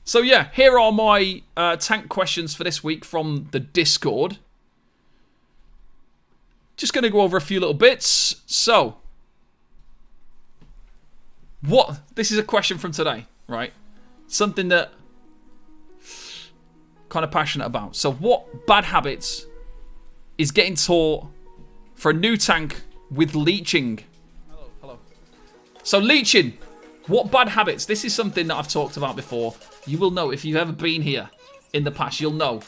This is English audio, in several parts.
So yeah, here are my tank questions for this week from the Discord. Just going to go over a few little bits. So, this is a question from today, right? Something that kind of passionate about. So what bad habits is getting taught for a new tank with leeching? Hello. So leeching, what bad habits? This is something that I've talked about before. You will know if you've ever been here in the past. You'll know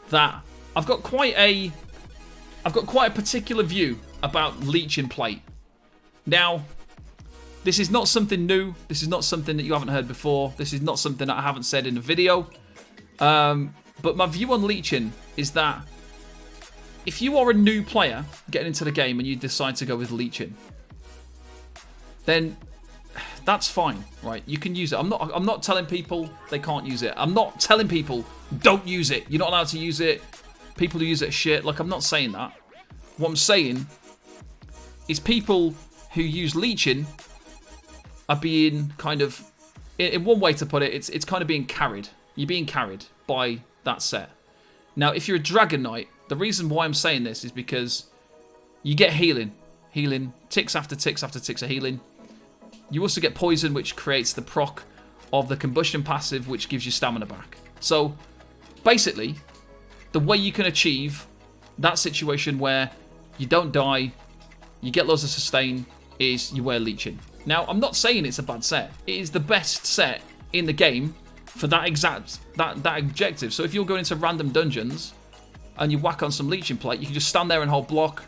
that I've got quite a particular view about leeching plate. Now, this is not something new. This is not something that you haven't heard before. This is not something that I haven't said in a video. But my view on leeching is that if you are a new player getting into the game and you decide to go with leeching, then that's fine, right? You can use it. I'm not telling people they can't use it. I'm not telling people don't use it. You're not allowed to use it. People who use it are shit. Like, I'm not saying that. What I'm saying is people who use leeching are being kind of, in one way to put it, it's kind of being carried. You're being carried by that set. Now, if you're a Dragon Knight, the reason why I'm saying this is because you get healing. Healing, ticks after ticks after ticks of healing. You also get poison, which creates the proc of the combustion passive, which gives you stamina back. So, basically, the way you can achieve that situation where you don't die, you get loads of sustain, is you wear leeching. Now, I'm not saying it's a bad set. It is the best set in the game for that exact that objective. So if you're going into random dungeons and you whack on some leeching plate, you can just stand there and hold block,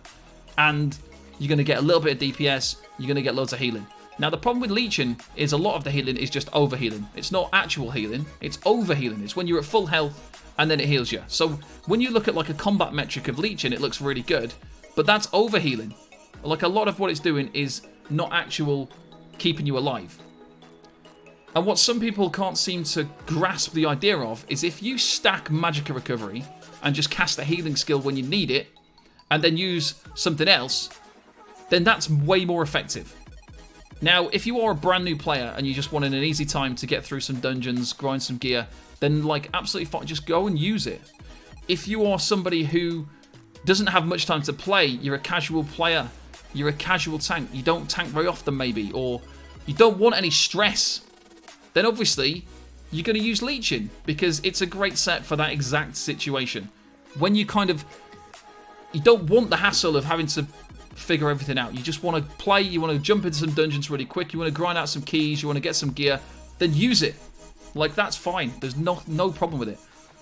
and you're going to get a little bit of DPS. You're going to get loads of healing. Now, the problem with leeching is a lot of the healing is just overhealing. It's not actual healing. It's overhealing. It's when you're at full health and then it heals you. So when you look at like a combat metric of leeching, it looks really good, but that's overhealing. Like, a lot of what it's doing is not actual keeping you alive. And what some people can't seem to grasp the idea of is if you stack Magicka Recovery and just cast a healing skill when you need it, and then use something else, then that's way more effective. Now, if you are a brand new player and you just want an easy time to get through some dungeons, grind some gear, then like absolutely fine, just go and use it. If you are somebody who doesn't have much time to play, you're a casual player, you're a casual tank, you don't tank very often maybe, or you don't want any stress, then obviously you're going to use leeching because it's a great set for that exact situation. When you you don't want the hassle of having to figure everything out. You just want to play, you want to jump into some dungeons really quick, you want to grind out some keys, you want to get some gear, then use it. Like, that's fine. There's no problem with it.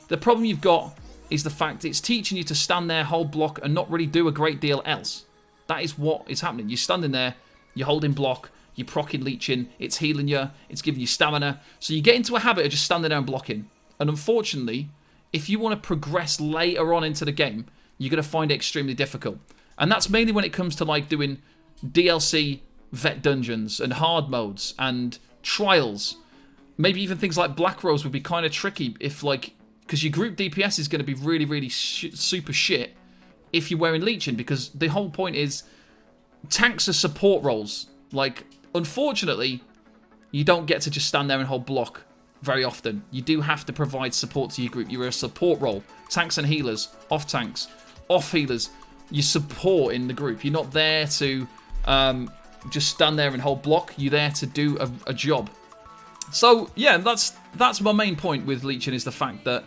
The problem you've got is the fact it's teaching you to stand there, hold block, and not really do a great deal else. That is what is happening. You're standing there, you're holding block, you're proccing leeching, it's healing you, it's giving you stamina. So you get into a habit of just standing there and blocking. And unfortunately, if you want to progress later on into the game, you're going to find it extremely difficult. And that's mainly when it comes to like doing DLC vet dungeons and hard modes and trials. Maybe even things like Black Rose would be kind of tricky if like, because your group DPS is going to be really, really super shit if you're wearing leeching, because the whole point is tanks are support roles. Like, unfortunately, you don't get to just stand there and hold block very often. You do have to provide support to your group. You're a support role. Tanks and healers, off tanks, off healers. You support in the group. You're not there to just stand there and hold block. You're there to do a job. So yeah, that's my main point with leeching, is the fact that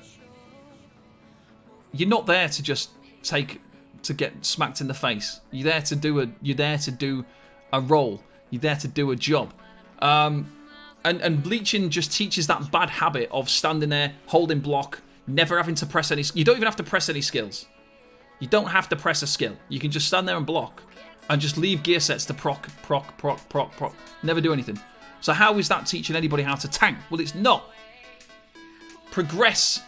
you're not there to just get smacked in the face. You're there to do a role. You're there to do a job. And leeching just teaches that bad habit of standing there, holding block, never having to press any. You don't even have to press any skills. You don't have to press a skill. You can just stand there and block, and just leave gear sets to proc. Never do anything. So how is that teaching anybody how to tank? Well, it's not. Progress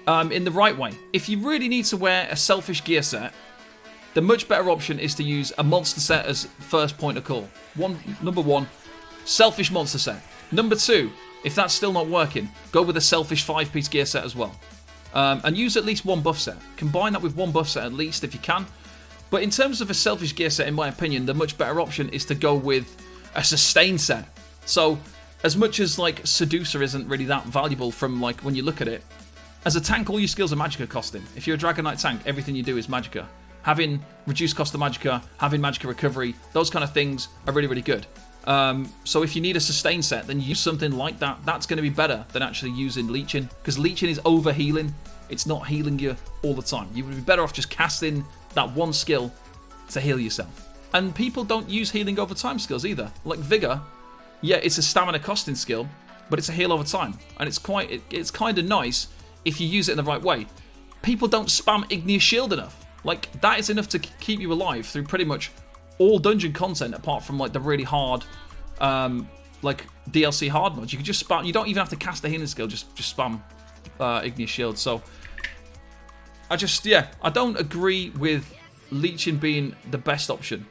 in the right way. If you really need to wear a selfish gear set, the much better option is to use a monster set as first point of call. Number one, selfish monster set. Number two, if that's still not working, go with a selfish 5-piece gear set as well. And use at least one buff set. Combine that with one buff set at least if you can. But in terms of a selfish gear set, in my opinion, the much better option is to go with a sustain set. So as much as like Seducer isn't really that valuable from like when you look at it, as a tank, all your skills are Magicka costing. If you're a Dragon Knight tank, everything you do is Magicka. Having reduced cost of Magicka, having Magicka recovery, those kind of things are really, really good. So if you need a sustain set, then use something like that. That's going to be better than actually using leeching, because leeching is over healing. It's not healing you all the time. You would be better off just casting that one skill to heal yourself. And people don't use healing over time skills either. Like Vigor, yeah, it's a stamina costing skill, but it's a heal over time, and it's kind of nice if you use it in the right way. People don't spam Igneous Shield enough. Like, that is enough to keep you alive through pretty much all dungeon content, apart from like the really hard, like DLC hard modes. You can just spam. You don't even have to cast a healing skill. Just spam Igneous Shield. So I don't agree with leeching being the best option.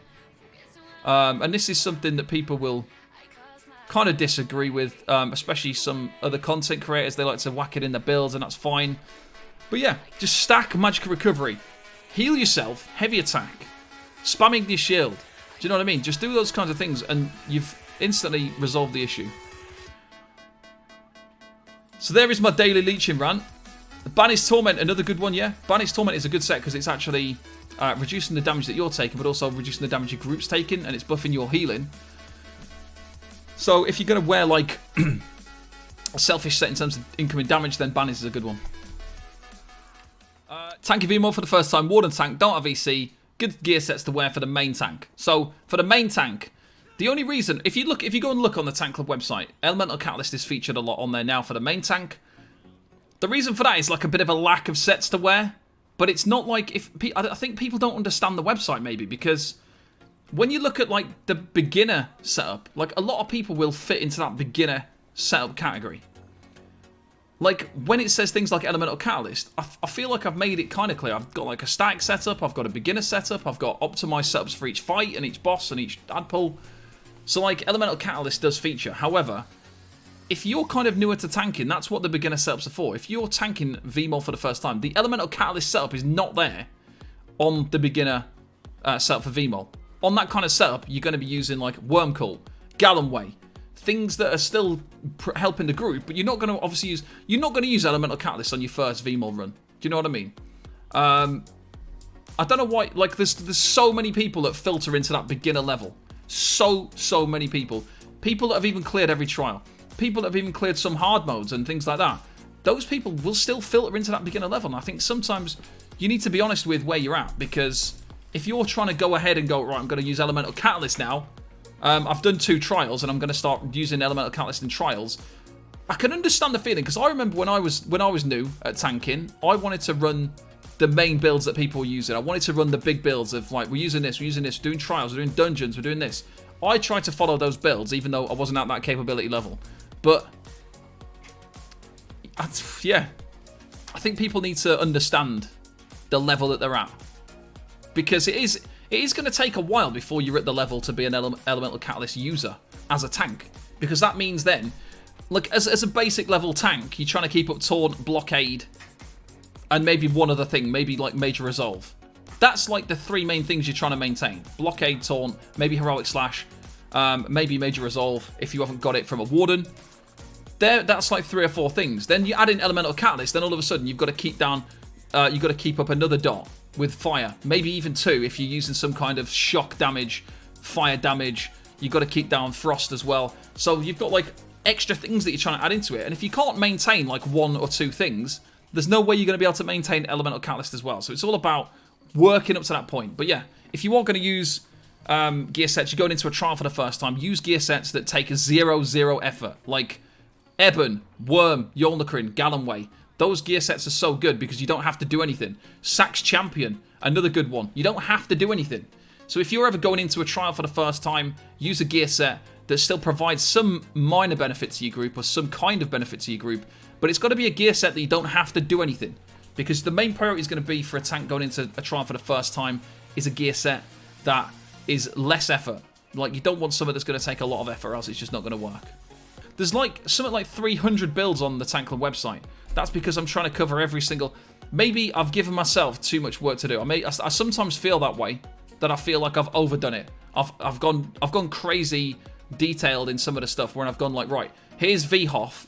And this is something that people will kind of disagree with, especially some other content creators. They like to whack it in their builds, and that's fine. But yeah, just stack Magicka Recovery, heal yourself, heavy attack, spam Igneous Shield. Do you know what I mean? Just do those kinds of things, and you've instantly resolved the issue. So there is my daily leeching rant. Banished Torment, another good one, yeah. Banished Torment is a good set because it's actually reducing the damage that you're taking, but also reducing the damage your group's taking, and it's buffing your healing. So if you're going to wear like a selfish set in terms of incoming damage, then Banished is a good one. Tanky VMO for the first time. Warden tank, don't have EC. Good gear sets to wear for the main tank. So for the main tank, the only reason, if you go and look on the Tank Club website, Elemental Catalyst is featured a lot on there now for the main tank. The reason for that is like a bit of a lack of sets to wear, but it's not like I think people don't understand the website maybe, because when you look at like the beginner setup, like a lot of people will fit into that beginner setup category. Like when it says things like Elemental Catalyst, I feel like I've made it kind of clear. I've got like a static setup, I've got a beginner setup, I've got optimized setups for each fight and each boss and each adpull. So like Elemental Catalyst does feature. However, if you're kind of newer to tanking, that's what the beginner setups are for. If you're tanking VMOL for the first time, the Elemental Catalyst setup is not there on the beginner setup for VMOL. On that kind of setup, you're going to be using like Wormcult, Gallonway, things that are still helping the group, but you're not going to obviously use Elemental Catalyst on your first VMOL run. Do you know what I mean? I don't know why. Like there's so many people that filter into that beginner level. So many people. People that have even cleared every trial. People that have even cleared some hard modes and things like that. Those people will still filter into that beginner level. And I think sometimes you need to be honest with where you're at, because if you're trying to go ahead and go, right, I'm going to use Elemental Catalyst now. I've done 2 trials and I'm going to start using Elemental Catalyst in trials. I can understand the feeling, because I remember when I was new at tanking, I wanted to run the main builds that people were using. I wanted to run the big builds of like, we're using this, doing trials, we're doing dungeons, we're doing this. I tried to follow those builds, even though I wasn't at that capability level. But yeah, I think people need to understand the level that they're at, because it is going to take a while before you're at the level to be an Elemental Catalyst user as a tank, because that means then, like as a basic level tank, you're trying to keep up Taunt, Blockade, and maybe one other thing, maybe like Major Resolve. That's like the 3 main things you're trying to maintain: Blockade, Taunt, maybe Heroic Slash, maybe Major Resolve if you haven't got it from a Warden. That's like 3 or 4 things. Then you add in Elemental Catalyst, then all of a sudden you've got to keep down, you've got to keep up another dot with fire, maybe even 2 if you're using some kind of shock damage, fire damage. You've got to keep down frost as well. So you've got like extra things that you're trying to add into it. And if you can't maintain like 1 or 2 things, there's no way you're going to be able to maintain Elemental Catalyst as well. So it's all about working up to that point. But yeah, if you are going to use gear sets, you're going into a trial for the first time, use gear sets that take a 0-0 effort, like Ebon, Worm, Yolnacrin, Gallonway. Those gear sets are so good because you don't have to do anything. Sax Champion, another good one. You don't have to do anything. So if you're ever going into a trial for the first time, use a gear set that still provides some minor benefit to your group, or some kind of benefit to your group, but it's got to be a gear set that you don't have to do anything. Because the main priority is going to be for a tank going into a trial for the first time is a gear set that is less effort. Like, you don't want something that's going to take a lot of effort, or else it's just not going to work. There's like something like 300 builds on the Tank Club website. That's because I'm trying to cover every single... Maybe I've given myself too much work to do. I sometimes feel that way, that I feel like I've overdone it. I've gone crazy detailed in some of the stuff where I've gone like, right, here's VHOF,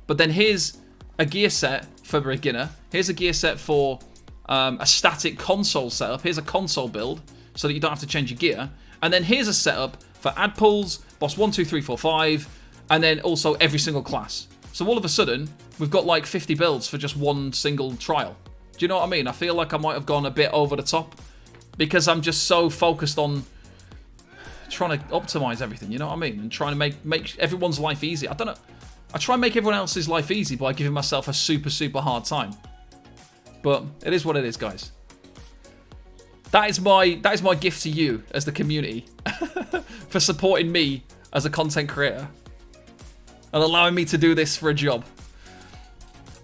but then here's a gear set for beginner. Here's a gear set for a static console setup. Here's a console build so that you don't have to change your gear. And then here's a setup for add pulls, boss 1, 2, 3, 4, 5, and then also every single class. So all of a sudden, we've got like 50 builds for just one single trial. Do you know what I mean? I feel like I might have gone a bit over the top because I'm just so focused on trying to optimize everything, you know what I mean? And trying to make everyone's life easy. I don't know. I try and make everyone else's life easy by giving myself a super, super hard time. But it is what it is, guys. That is my gift to you as the community for supporting me as a content creator and allowing me to do this for a job.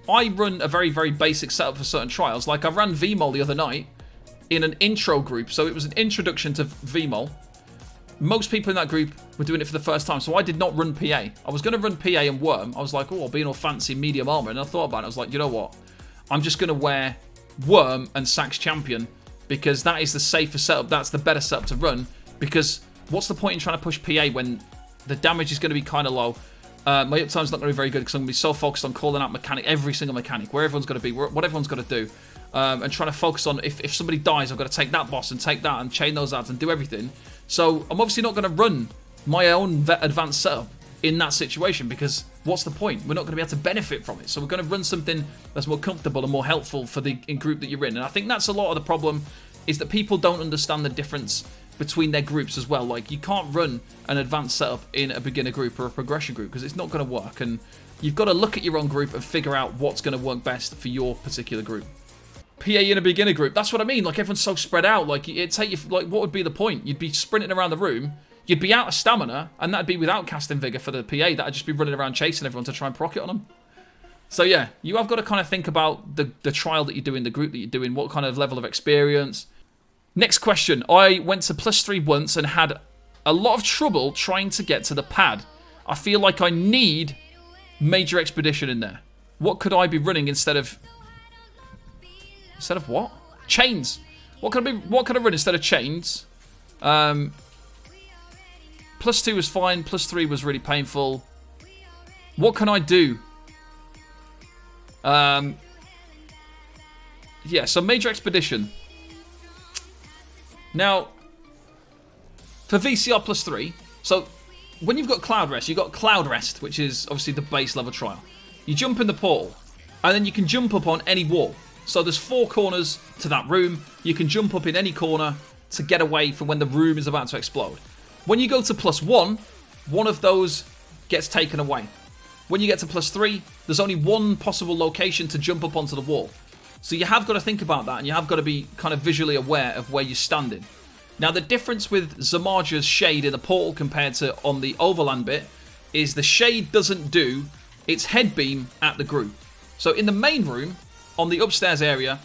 I run a very, very basic setup for certain trials. Like I ran VMOL the other night in an intro group. So it was an introduction to VMOL. Most people in that group were doing it for the first time, so I did not run PA. I was going to run PA and Worm. I was like, oh, I'll be in all fancy medium armor. And I thought about it. I was like, you know what? I'm just going to wear Worm and Sax Champion because that is the safer setup. That's the better setup to run because what's the point in trying to push PA when the damage is going to be kind of low? My uptime's not going to be very good because I'm going to be so focused on calling out every single mechanic, where everyone's going to be, what everyone's going to do. And trying to focus on if somebody dies, I've got to take that boss and take that and chain those ads and do everything. So I'm obviously not going to run my own advanced setup in that situation because what's the point? We're not going to be able to benefit from it. So we're going to run something that's more comfortable and more helpful for the group that you're in. And I think that's a lot of the problem is that people don't understand the difference between their groups as well. Like you can't run an advanced setup in a beginner group or a progression group because it's not going to work. And you've got to look at your own group and figure out what's going to work best for your particular group. PA in a beginner group, that's what I mean. Like everyone's so spread out. Like it'd take you, like what would be the point? You'd be sprinting around the room, you'd be out of stamina, and that'd be without casting vigor for the PA. That'd just be running around chasing everyone to try and proc it on them. So yeah, you have got to kind of think about the trial that you're doing, the group that you're doing, what kind of level of experience. Next question. I went to +3 once and had a lot of trouble trying to get to the pad. I feel like I need Major Expedition in there. What could I be running instead of... Instead of what? Chains. What could I run instead of chains? +2 was fine. +3 was really painful. What can I do? Yeah, so Major Expedition. Now, for VCR +3, so when you've got Cloudrest, you've got Cloudrest, which is obviously the base level trial. You jump in the portal, and then you can jump up on any wall. So there's 4 corners to that room. You can jump up in any corner to get away from when the room is about to explode. When you go to +1, one of those gets taken away. When you get to +3, there's only one possible location to jump up onto the wall. So you have got to think about that, and you have got to be kind of visually aware of where you're standing. Now the difference with Zamarja's shade in the portal compared to on the overland bit is the shade doesn't do its head beam at the group. So in the main room, on the upstairs area,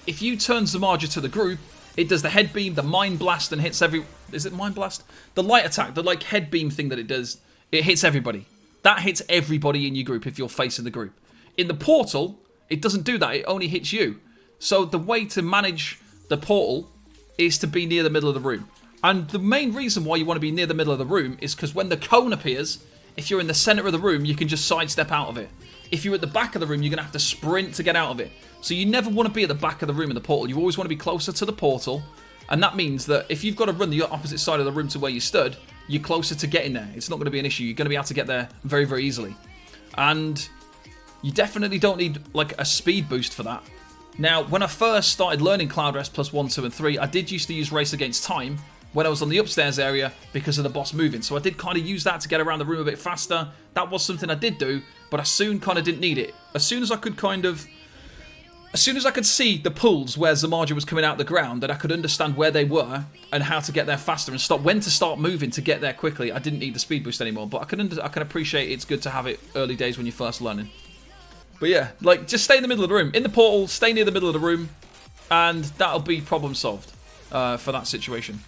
if you turn Zamarja to the group, it does the head beam, the mind blast, and hits every... Is it mind blast? The light attack, the like head beam thing that it does, it hits everybody. That hits everybody in your group if you're facing the group. In the portal, it doesn't do that. It only hits you. So the way to manage the portal is to be near the middle of the room. And the main reason why you want to be near the middle of the room is because when the cone appears, if you're in the center of the room, you can just sidestep out of it. If you're at the back of the room, you're going to have to sprint to get out of it. So you never want to be at the back of the room in the portal. You always want to be closer to the portal. And that means that if you've got to run the opposite side of the room to where you stood, you're closer to getting there. It's not going to be an issue. You're going to be able to get there very, very easily. And you definitely don't need like a speed boost for that. Now, when I first started learning Cloudrest +1, 2, and 3, I did used to use Race Against Time when I was on the upstairs area because of the boss moving. So I did kind of use that to get around the room a bit faster. That was something I did do, but I soon kind of didn't need it. As soon as I could see the pulls where Zamarja was coming out the ground, that I could understand where they were and how to get there faster and stop when to start moving to get there quickly, I didn't need the speed boost anymore. But I can appreciate it's good to have it early days when you're first learning. But yeah, like just stay in the middle of the room. In the portal, stay near the middle of the room, and that'll be problem solved for that situation.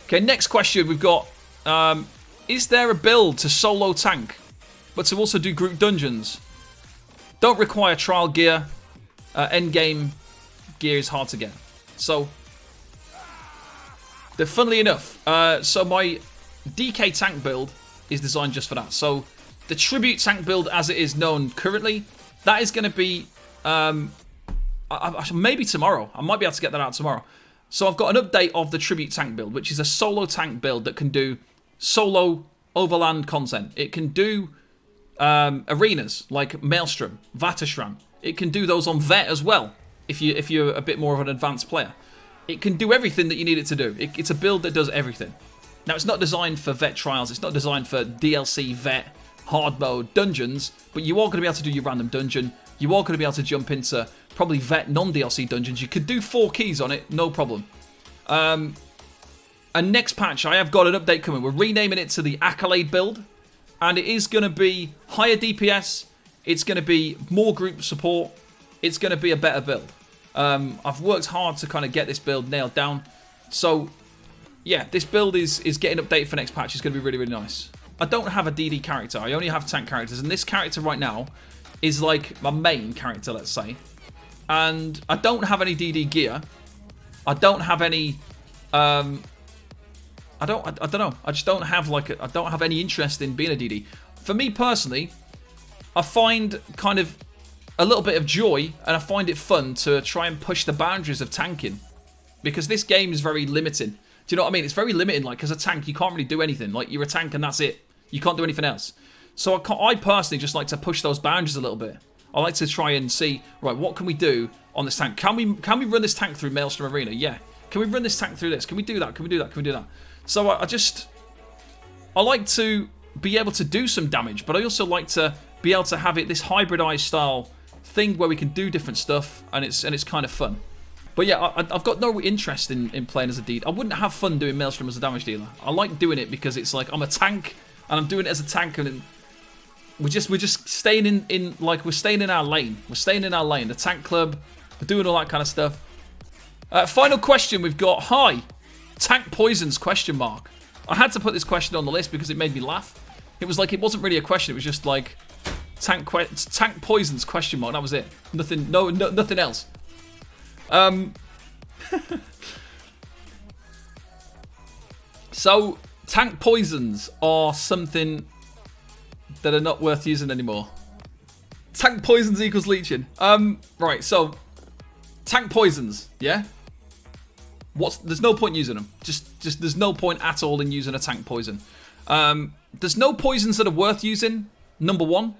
Okay, next question we've got. Is there a build to solo tank, but to also do group dungeons? Don't require trial gear. Endgame gear is hard to get. So, funnily enough, so my DK tank build is designed just for that. So the tribute tank build as it is known currently, that is going to be maybe tomorrow. I might be able to get that out tomorrow. So I've got an update of the tribute tank build, which is a solo tank build that can do solo overland content. It can do arenas like Maelstrom, Vatashran. It can do those on Vet as well, if you're a bit more of an advanced player. It can do everything that you need it to do. It's a build that does everything. Now, it's not designed for Vet trials. It's not designed for DLC, Vet, hard mode, dungeons, but you are going to be able to do your random dungeon. You are going to be able to jump into probably Vet non-DLC dungeons. You could do 4 keys on it, no problem. And next patch, I have got an update coming. We're renaming it to the Accolade build, and it is going to be higher DPS. It's going to be more group support. It's going to be a better build. I've worked hard to kind of get this build nailed down. So, yeah, this build is getting updated for next patch. It's going to be really, really nice. I don't have a DD character. I only have tank characters, and this character right now is like my main character, let's say. And I don't have any DD gear. I don't have any. I don't know. I just don't have I don't have any interest in being a DD. For me personally, I find kind of a little bit of joy, and I find it fun to try and push the boundaries of tanking, because this game is very limiting. Do you know what I mean? It's very limiting. Like, as a tank, you can't really do anything. Like, you're a tank and that's it. You can't do anything else. So I personally just like to push those boundaries a little bit. I like to try and see, right, what can we do on this tank? Can we run this tank through Maelstrom Arena? Yeah. Can we run this tank through this? Can we do that? Can we do that? Can we do that? So I like to be able to do some damage, but I also like to be able to have this hybridized style thing where we can do different stuff, and it's kind of fun. But yeah, I've got no interest in playing as a DD. I wouldn't have fun doing Maelstrom as a damage dealer. I like doing it because it's like I'm a tank, and I'm doing it as a tank, and we're just staying we're staying in our lane. We're staying in our lane. The tank club, we're doing all that kind of stuff. Final question we've got. Hi, tank poisons ? I had to put this question on the list because it made me laugh. It was like, it wasn't really a question. It was just like tank poisons ? That was it. Nothing. Nothing else. So tank poisons are something that are not worth using anymore. Tank poisons equals leeching. Right, so tank poisons, yeah? There's no point using them. Just there's no point at all in using a tank poison. There's no poisons that are worth using, number one.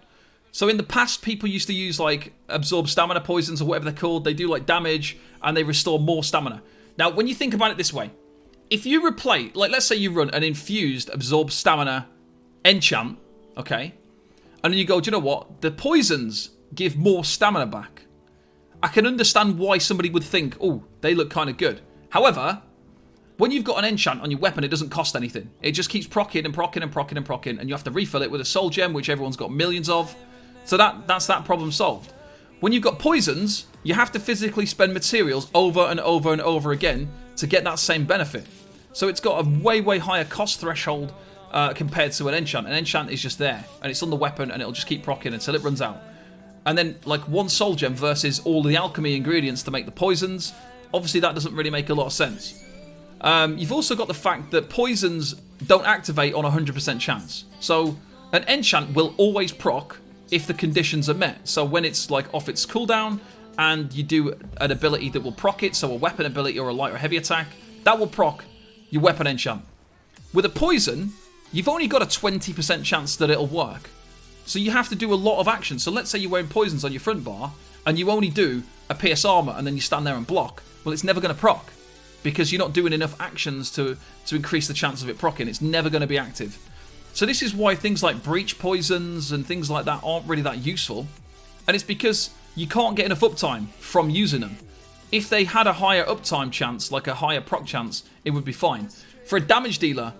So in the past, people used to use like absorb stamina poisons or whatever they're called. They do like damage and they restore more stamina. Now, when you think about it this way, if you replace, like let's say you run an infused absorb stamina enchant, okay? And then you go, do you know what? The poisons give more stamina back. I can understand why somebody would think, oh, they look kind of good. However, when you've got an enchant on your weapon, it doesn't cost anything. It just keeps proccing and proccing and proccing and proccing, and you have to refill it with a soul gem, which everyone's got millions of. So that's that problem solved. When you've got poisons, you have to physically spend materials over and over and over again to get that same benefit. So it's got a way, way higher cost threshold compared to an enchant. An enchant is just there, and it's on the weapon, and it'll just keep proccing until it runs out. And then, like, one soul gem versus all the alchemy ingredients to make the poisons, obviously that doesn't really make a lot of sense. You've also got the fact that poisons don't activate on 100% chance. So an enchant will always proc if the conditions are met. So when it's like off its cooldown and you do an ability that will proc it, so a weapon ability or a light or heavy attack, that will proc your weapon enchant. With a poison, you've only got a 20% chance that it'll work. So you have to do a lot of action. So let's say you're wearing poisons on your front bar and you only do a pierce armor and then you stand there and block. Well, it's never going to proc because you're not doing enough actions to increase the chance of it proccing. It's never going to be active. So this is why things like breach poisons and things like that aren't really that useful. And it's because you can't get enough uptime from using them. If they had a higher uptime chance, like a higher proc chance, it would be fine. For a damage dealer,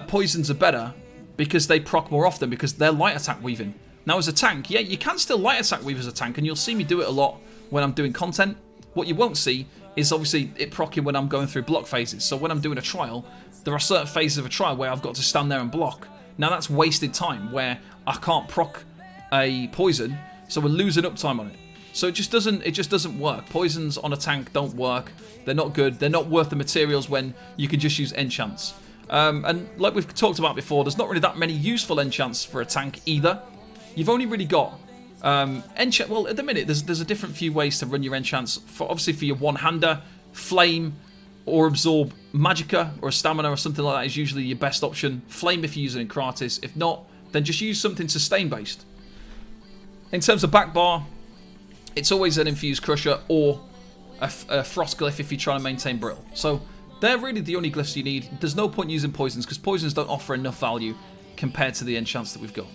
poisons are better because they proc more often because they're light attack weaving. Now as a tank, yeah, you can still light attack weave as a tank, and you'll see me do it a lot when I'm doing content. What you won't see is obviously it proccing when I'm going through block phases. So when I'm doing a trial, there are certain phases of a trial where I've got to stand there and block. Now that's wasted time where I can't proc a poison, so we're losing uptime on it. So it just doesn't work. Poisons on a tank don't work. They're not good. They're not worth the materials when you can just use enchants. And like we've talked about before, there's not really that many useful enchants for a tank either. You've only really got enchant. Well, at the minute, there's a different few ways to run your enchants. Obviously, for your one-hander, flame or absorb magicka or a stamina or something like that is usually your best option. Flame if you're using it in Kratis. If not, then just use something sustain-based. In terms of back bar, it's always an infused crusher or a frost glyph if you're trying to maintain brittle. So they're really the only glyphs you need. There's no point using poisons because poisons don't offer enough value compared to the enchants that we've got.